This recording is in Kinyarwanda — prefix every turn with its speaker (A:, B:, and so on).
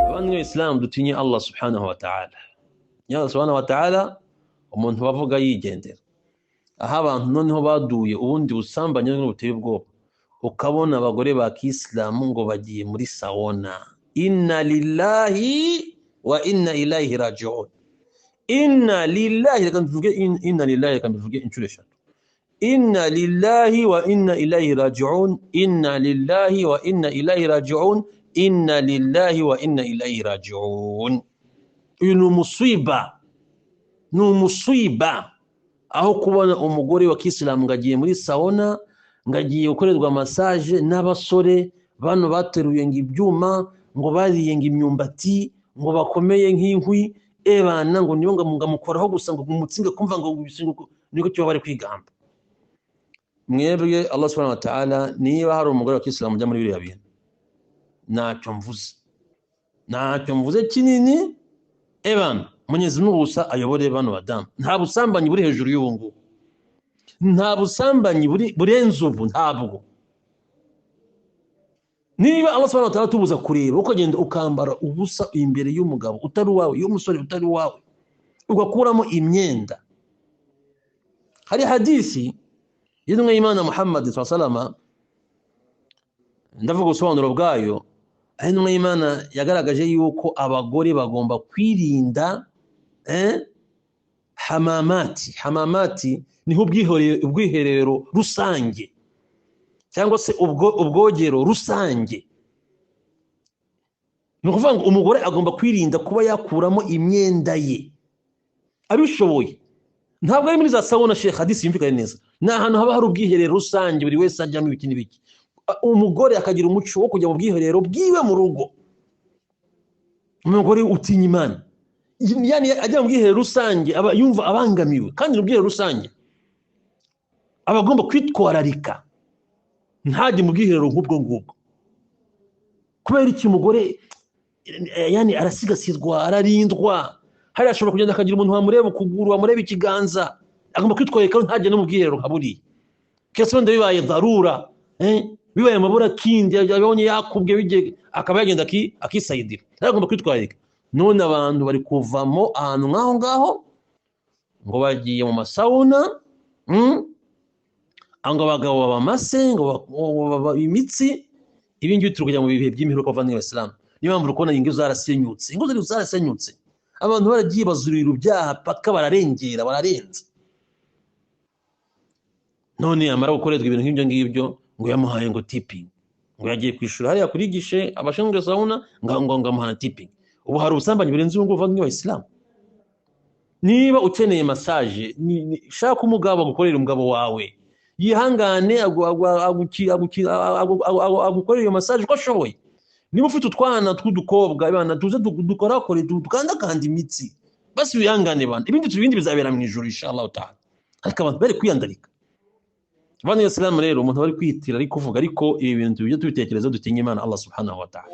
A: Abandi Islam dutinye Allah subhanahu wa ta'ala. Ya Allah subhanahu wa ta'ala umuntu bavuga yigendera. Aha abantu noneho baduye ubundi busambanye n'ubuteye ubwoba. Ukabona abagore ba Kiislamu ngo bagiye muri sauna. Inna lillahi wa inna ilayhi raji'un. Inna lillahi kan tuvuge inna lillahi kan tuvuge inshuro eshatu. Inna lillahi wa inna ilayhi raji'un. Inna lillahi wa inna ilayhi raji'un. Inna lillahi wa inna ilayhi raji'un. Uyu ni umuswiba aho kubona umugore wa Kiislamu ngagiye muri sauna, ngagiye gukorerwa massage n'abasore bano bateruye ibyuma, ngo bariye imyumbati, ngo bakomeye nk'inkwi, ebana ngo niyo ngamukoraho gusa ngo umutsinga kumva ngo bisinguko niko cyo bari kwigamba. Mwebwe Allah subhanahu wa ta'ala niba hari umugore wa Kiislamu ujya muri biriya bintu, ntacyo mvuze kinini, ebana Mwenyezi Mungu gusa ayobore bano badamu. Nta busambanyi buri hejuru y'ubungu, nta busambanyi burenze ubu, ntabwo. Niba Allah subhanahu wa ta'ala tubuza kureba ukagenda ukambara ubusa imbere y'umugabo utari wawe, y'umusore utari wawe, ugakuramo imyenda. Hari hadisi y'intumwa y'Imana Muhammad sallallahu alaihi wasallam, ndavuga ubusobanuro bwayo. Intumwa y'Imana yagaragaje yuko abagore bagomba kwirinda hamamati niho ubwiherero rusange cyangwa se ubwogero rusange. Ni ukuvuga ngo umugore agomba kwirinda kuba yakuramo imyenda ye abishoboye. Ntabwo ari muri za sauna Sheikh, hadisi yumvikane neza. Ni ahantu haba hari ubwiherero rusange buri wese ajyamo ibiki n'ibiki. Umugore akagira umuco wo kujya mu bwiherero bwiwe mu rugo. Umugore utinya Imana, yani ajya mu bwiherero rusange aba yumva abangamiwe, kandi mu bwiherero rusange aba agomba kwitwararika, ntajye mu bwiherero nk'ubwo ngubwo. Kubera iki umugore yani arasigasirwa, ararindwa. Hari ashobora kugenda akagira umuntu wamureba ukuguru, wamureba ikiganza, agomba kwitwararika ntajye no mu bwiherero nka buriya. Kese wenda bibaye darura, bibaye amabura kindi yabonye yakubwe bige akaba yagenda akisayidira, agomba kwitwararika. None abantu bari kuvamo ahantu ngaho ngo bagiye mu masauna, anga abagabo babamase ngo imitsi. Ibi ngibi turi kujya mu bihe by'imiheruka bavandimwe b'Abayisilamu. Niyo mpamvu ukubona ingo zarasenyutse, abantu baragiye bazurira ibyaha paka bararengera, bararenze. None amara gukorerwa ibintu nk'ibyo ngibyo ngo yamuhaye ngo tipping, ngo yagiye kwishura hariya kurigishe abashinzwe sauna ngo amuhana tipping. Ubu hari ubusambanyi burenze ubungu bavandimwe b'Abayisilamu. Niba ukeneye massage, shaka umugabo agukorera umugabo wawe, yihangane agukorera iyo massage uko ashoboye. Niba ufite utwana tw'udukobwa abana tuze dukorakore tukandakanda imitsi, basi wihangane bana, ibindi bizabera mu ijuru inshallah ta'ala. Ariko abantu bari kwiyandarika. Bani Islam rero umuntu bari kwitira ari kuvuga, ariko ibi bintu byo tubitekereza dutinye Imana Allah subhanahu wa ta'ala.